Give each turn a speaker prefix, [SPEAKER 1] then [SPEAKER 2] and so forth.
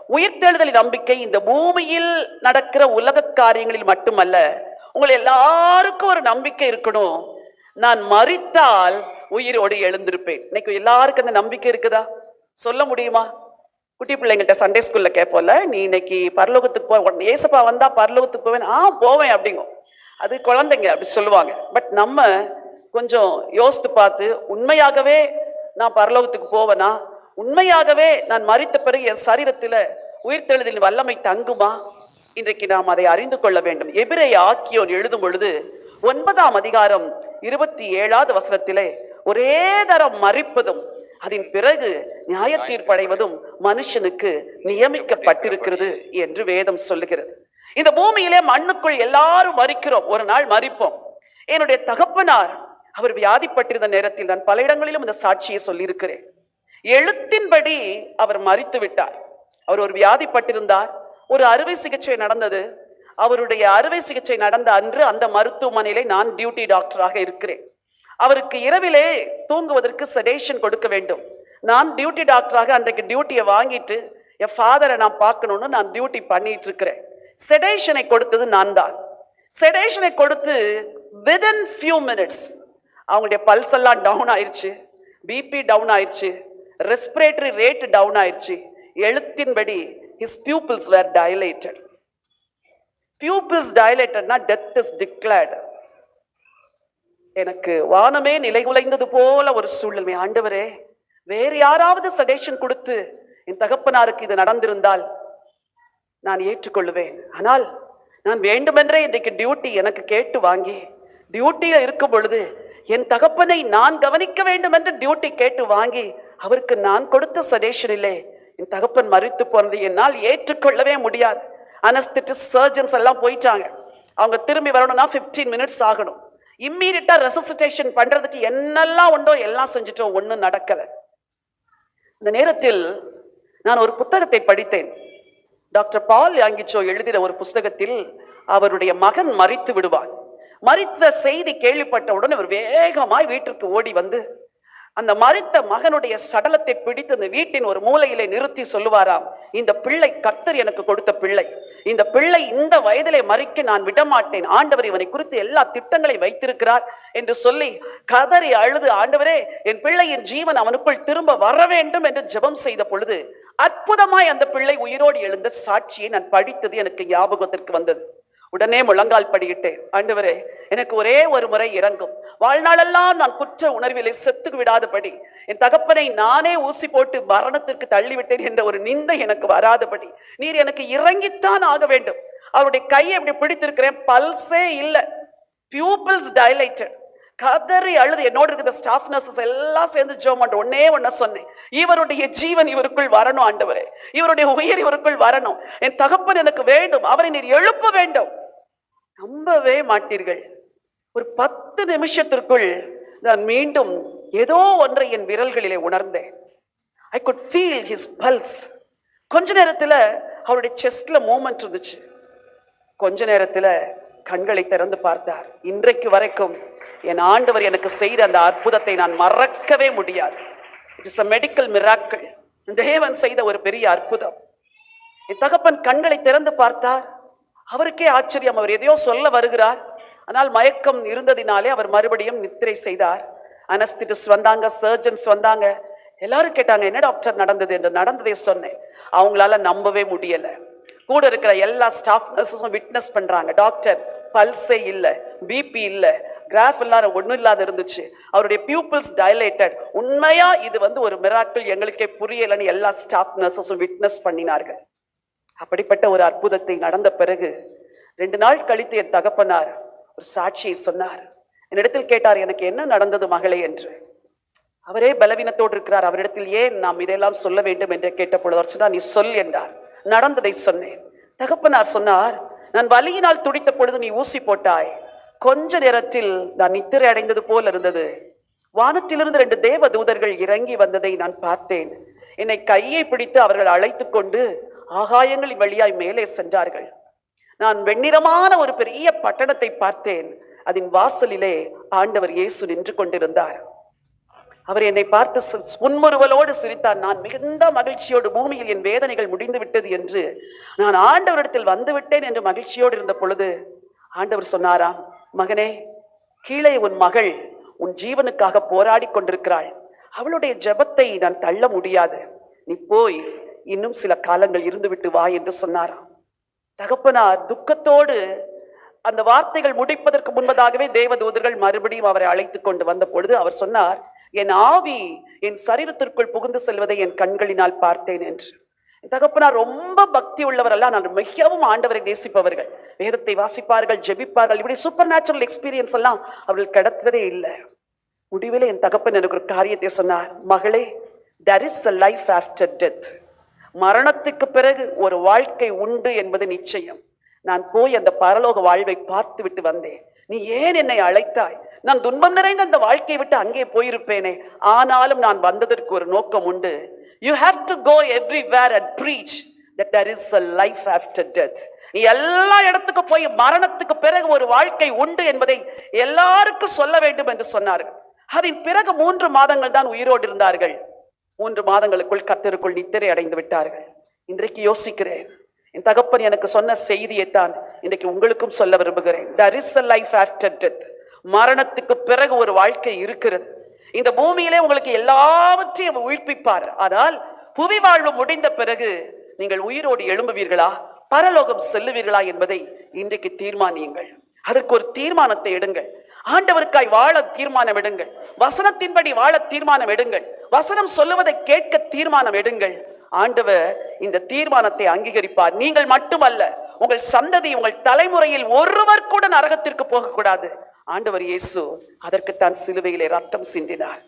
[SPEAKER 1] உயிர்த்தெழுதலின் நம்பிக்கை இந்த பூமியில் நடக்கிற உலக காரியங்களில் மட்டுமல்ல. உங்களை எல்லாருக்கும் ஒரு நம்பிக்கை இருக்கணும், நான் மரித்தால் உயிரோடு எழுந்திருப்பேன். இன்னைக்கு எல்லாருக்கும் அந்த நம்பிக்கை இருக்குதா? சொல்ல முடியுமா? குட்டி பிள்ளைங்கிட்ட சண்டே ஸ்கூல்ல கேட்போம்ல, நீ இன்னைக்கு பரலோகத்துக்கு போ, ஏசப்பா வந்தா பரலோகத்துக்கு போவேன். போவேன் அப்படிங்கும். அது குழந்தைங்க அப்படி சொல்லுவாங்க. பட் நம்ம கொஞ்சம் யோசித்து பார்த்து, உண்மையாகவே நான் பரலோகத்துக்கு போவேனா? உண்மையாகவே நான் மரித்த பிறகு என் சரீரத்தில் உயிர்த்தெழுதலின் வல்லமை தங்குமா? இன்றைக்கு நாம் அதை அறிந்து கொள்ள வேண்டும். எபிரேய ஆக்கியோன் எழுதும் பொழுது 9ஆம் அதிகாரம் 27வது வசனத்திலே, ஒரே தரம் மரிப்பதும் அதன் பிறகு நியாய தீர்ப்படைவதும் மனுஷனுக்கு நியமிக்கப்பட்டிருக்கிறது என்று வேதம் சொல்லுகிறது. இந்த பூமியிலே மண்ணுக்குள் எல்லாரும் மரிக்கிறோம், ஒரு நாள் மரிப்போம். என்னுடைய தகப்பனார் அவர் வியாதிப்பட்டிருந்த நேரத்தில் நான் பல இடங்களிலும் இந்த சாட்சியை சொல்லியிருக்கிறேன். எழுத்தின்படி அவர் மரித்து விட்டார். அவர் ஒரு வியாதிப்பட்டிருந்தார். ஒரு அறுவை சிகிச்சை நடந்தது. அவருடைய அறுவை சிகிச்சை நடந்த அன்று அந்த மருத்துவமனையிலே நான் டியூட்டி டாக்டராக இருக்கிறேன். அவருக்கு இரவிலே தூங்குவதற்கு செடேஷன் கொடுக்க வேண்டும். நான் டியூட்டி டாக்டராக அன்றைக்கு டியூட்டியை வாங்கிட்டு என் ஃபாதரை நான் பார்க்கணும்னு நான் டியூட்டி பண்ணிட்டு இருக்கிறேன். செடேஷனை கொடுத்தது நான் தான். செடேஷனை கொடுத்து வித்தின் ஃபியூ மினிட்ஸ் அவங்களுடைய பல்ஸ் எல்லாம் டவுன் ஆயிடுச்சு, பிபி டவுன் ஆயிடுச்சு, ரெஸ்பிரேட்டரி ரேட் டவுன் ஆயிடுச்சு. எழுத்தின்படி his pupils were dilated. Pupils dilatedனா death is declared. எனக்கு வானமே நிலைகுலைந்தது போல ஒரு சூழ்நிலை. ஆண்டவரே, வேறு யாராவது செடேஷன் கொடுத்து என் தகப்பனாருக்கு இது நடந்திருந்தால் நான் ஏற்றுக்கொள்ளுவேன். ஆனால் நான் வேண்டுமென்றே இன்றைக்கு டியூட்டி எனக்கு கேட்டு வாங்கி டியூட்டியில் இருக்கும் பொழுது என் தகப்பனை நான் கவனிக்க வேண்டும் என்று டியூட்டி கேட்டு வாங்கி அவருக்கு நான் கொடுத்த செடேஷனிலே என் தகப்பன் மரித்து போனது என்னால் ஏற்றுக்கொள்ளவே முடியாது. அனஸ்தெட்டிஸ்ட் சர்ஜன்ஸ் எல்லாம் போயிட்டாங்க. அவங்க திரும்பி வரணும்னா 15 மினிட்ஸ் ஆகணும். இம்மீடியட்டா ரெசசிட்டேஷன் பண்றதுக்கு என்னெல்லாம் உண்டோ எல்லாம் செஞ்சுட்டோம், ஒன்றும் நடக்கலை. இந்த நேரத்தில் நான் ஒரு புத்தகத்தை படித்தேன். டாக்டர் பால் யாங்கிச்சோ எழுதின ஒரு புஸ்தகத்தில் அவருடைய மகன் மரித்து விடுவான். மரித்த செய்தி கேள்விப்பட்டவுடன் அவர் வேகமாய் வீட்டிற்கு ஓடி வந்து அந்த மரித்த மகனுடைய சடலத்தை பிடித்து அந்த வீட்டின் ஒரு மூலையிலே நிறுத்தி சொல்லுவாராம், இந்த பிள்ளை கர்த்தர் எனக்கு கொடுத்த பிள்ளை, இந்த பிள்ளை இந்த வயதிலே மறிக்க நான் விடமாட்டேன், ஆண்டவர் இவனை குறித்து எல்லா திட்டங்களை வைத்திருக்கிறார் என்று சொல்லி கதறி அழுது, ஆண்டவரே என் பிள்ளையின் ஜீவன் அவனுக்குள் திரும்ப வர வேண்டும் என்று ஜெபம் செய்த பொழுது அற்புதமாய் அந்த பிள்ளை உயிரோடு எழுந்த சாட்சியை நான் படித்தது எனக்கு ஞாபகத்திற்கு வந்தது. உடனே முழங்கால் படியிட்டேன், ஆண்டவரே எனக்கு ஒரே ஒரு முறை இறங்கும், வாழ்நாளெல்லாம் நான் குற்ற உணர்விலே செத்து விடாதபடி, என் தகப்பனை நானே ஊசி போட்டு மரணத்திற்கு தள்ளிவிட்டேன் என்ற ஒரு நிந்தை எனக்கு வராதபடி நீர் எனக்கு இறங்கித்தான் ஆக வேண்டும். அவருடைய கையை எப்படி பிடித்திருக்கிறேன், பல்ஸே இல்லை, பியூபிள்ஸ் டைலேட்டட். கதறி அழுது என்னோடு இருக்கிற ஸ்டாஃப் நர்சஸ் எல்லாம் சேர்ந்து ஜோம் ஒன்னே ஒன்ன சொன்னேன், இவருடைய ஜீவன் இவருக்குள் வரணும் ஆண்டவரே, இவருடைய உயிர் இவருக்குள் வரணும், என் தகப்பன் எனக்கு வேண்டும், அவரை நீர் எழுப்ப வேண்டும். நம்பவே மாட்டீர்கள், ஒரு 10 நிமிஷத்திற்குள் நான் மீண்டும் ஏதோ ஒன்றை என் விரல்களிலே உணர்ந்தேன். I could feel his pulse. கொஞ்ச நேரத்தில் அவருடைய செஸ்ட்ல மூமெண்ட் இருந்துச்சு. கொஞ்ச நேரத்தில் கண்களை திறந்து பார்த்தார். இன்றைக்கு வரைக்கும் என் ஆண்டவர் எனக்கு செய்த அந்த அற்புதத்தை நான் மறக்கவே முடியாது. It is a medical miracle. தேவன் செய்த ஒரு பெரிய அற்புதம். என் தகப்பன் கண்களை திறந்து பார்த்தார். அவருக்கே ஆச்சரியம், அவர் எதையோ சொல்ல வருகிறார், ஆனால் மயக்கம் இருந்ததினாலே அவர் மறுபடியும் நித்திரை செய்தார். அனஸ்தெட்டிஸ்ட் வந்தாங்க, சர்ஜன்ஸ் வந்தாங்க, எல்லாரும் கேட்டாங்க என்ன டாக்டர் நடந்தது என்று. நடந்ததை சொன்னேன். அவங்களால நம்பவே முடியல. கூட இருக்கிற எல்லா ஸ்டாஃப் நர்ஸஸும் விட்னஸ் பண்றாங்க, டாக்டர் பல்ஸே இல்லை, பிபி இல்லை, கிராஃப் எல்லாம் ஒன்றும் இல்லாத இருந்துச்சு, அவருடைய பியூபிள்ஸ் டைலேட்டட். உண்மையா இது ஒரு மிராக்கிள், எங்களுக்கே புரியலன்னு எல்லா ஸ்டாஃப் நர்ஸஸும் விட்னஸ் பண்ணினார்கள். அப்படிப்பட்ட ஒரு அற்புதத்தை நடந்த பிறகு 2 நாள் கழித்து என் தகப்பனார் ஒரு சாட்சியை சொன்னார். என்னிடத்தில் கேட்டார், எனக்கு என்ன நடந்தது மகளே என்று. அவரே பலவீனத்தோடு இருக்கிறார். அவரிடத்தில் ஏன் நாம் இதெல்லாம் சொல்ல வேண்டும் என்று கேட்ட பொழுது அவர் சொன்னார், நீ சொல் என்றார். நடந்ததை சொன்னேன். தகப்பனார் சொன்னார், நான் வலியினால் துடித்த பொழுது நீ ஊசி போட்டாய், கொஞ்ச நேரத்தில் நான் நித்திரை அடைந்தது போல் இருந்தது. வானத்திலிருந்து 2 தேவ தூதர்கள் இறங்கி வந்ததை நான் பார்த்தேன். என்னை கையை பிடித்து அவர்கள் அழைத்து கொண்டு ஆகாயங்களின் வழியாய் மேலே சென்றார்கள். நான் வெண்ணிறமான ஒரு பெரிய பட்டணத்தை பார்த்தேன். அதன் வாசலிலே ஆண்டவர் இயேசு நின்று கொண்டிருந்தார். அவர் என்னை பார்த்து புன்முறுவலோடு சிரித்தார். நான் மிகுந்த மகிழ்ச்சியோடு பூமியில் என் வேதனைகள் முடிந்து விட்டது என்று நான் ஆண்டவரிடத்தில் வந்து விட்டேன் என்று மகிழ்ச்சியோடு இருந்த பொழுது ஆண்டவர் சொன்னாராம், மகனே, கீழே உன் மகள் உன் ஜீவனுக்காக போராடி கொண்டிருக்கிறாள். அவளுடைய ஜெபத்தை நான் தள்ள முடியாது. நீ போய் இன்னும் சில காலங்கள் இருந்துவிட்டு வா என்று சொன்னாராம். தகப்பனார் துக்கத்தோடு அந்த வார்த்தைகள் முடிப்பதற்கு முன்பதாகவே தேவதூதர்கள் மறுபடியும் அவரை அழைத்து கொண்டு வந்த பொழுது அவர் சொன்னார், என் ஆவி என் சரீரத்திற்குள் புகுந்து செல்வதை என் கண்களினால் பார்த்தேன் என்று. தகப்பனார் ரொம்ப பக்தி உள்ளவர் அல்ல, நான் மிகவும் ஆண்டவரை நேசிப்பவர்கள். வேதத்தை வாசிப்பார்கள், ஜெபிப்பார்கள். இப்படி சூப்பர் நேச்சுரல் எக்ஸ்பீரியன்ஸ் எல்லாம் அவர்கள் கிடைத்ததே இல்லை. முடிவில் என் தகப்பன் எனக்கு ஒரு காரியத்தை சொன்னார், மகளே, there is a life after death. மரணத்துக்கு பிறகு ஒரு வாழ்க்கை உண்டு என்பது நிச்சயம். நான் போய் அந்த பரலோக வாழ்வை பார்த்து விட்டு வந்தேன். நீ ஏன் என்னை அழைத்தாய்? நான் துன்பம் நிறைந்த அந்த வாழ்க்கையை விட்டு அங்கே போயிருப்பேனே. ஆனாலும் நான் வந்ததற்கு ஒரு நோக்கம் உண்டு. You have to go everywhere and preach that there is a life after death. நீ எல்லா இடத்துக்கு போய் மரணத்துக்கு பிறகு ஒரு வாழ்க்கை உண்டு என்பதை எல்லாருக்கும் சொல்ல வேண்டும் என்று சொன்னார்கள். அதன் பிறகு 3 மாதங்கள் தான் உயிரோடு இருந்தார்கள். 3 மாதங்களுக்குள் கர்த்தருக்குள் நித்திரை அடைந்து விட்டார்கள். இன்றைக்கு யோசிக்கிறேன், என் தகப்பன் எனக்கு சொன்ன செய்தியைத்தான் இன்றைக்கு உங்களுக்கும் சொல்ல விரும்புகிறேன். There is a life after death. மரணத்துக்கு பிறகு ஒரு வாழ்க்கை இருக்கிறது. இந்த பூமியிலே உங்களுக்கு எல்லாவற்றையும் உயிர்ப்பிப்பார். ஆனால் புவி வாழ்வு முடிந்த பிறகு நீங்கள் உயிரோடு எழும்புவீர்களா, பரலோகம் செல்லுவீர்களா என்பதை இன்றைக்கு தீர்மானியுங்கள். அதற்கு ஒரு தீர்மானத்தை எடுங்கள். ஆண்டவருக்காய் வாழ தீர்மானம் எடுங்கள். வசனத்தின்படி வாழ தீர்மானம் எடுங்கள். வசனம் சொல்லுவதை கேட்க தீர்மானம் எடுங்கள். ஆண்டவர் இந்த தீர்மானத்தை அங்கீகரிப்பார். நீங்கள் மட்டுமல்ல, உங்கள் சந்ததி, உங்கள் தலைமுறையில் ஒருவர் கூட நரகத்திற்கு போகக்கூடாது. ஆண்டவர் இயேசு அதற்குத்தான் சிலுவையிலே ரத்தம் சிந்தினார்.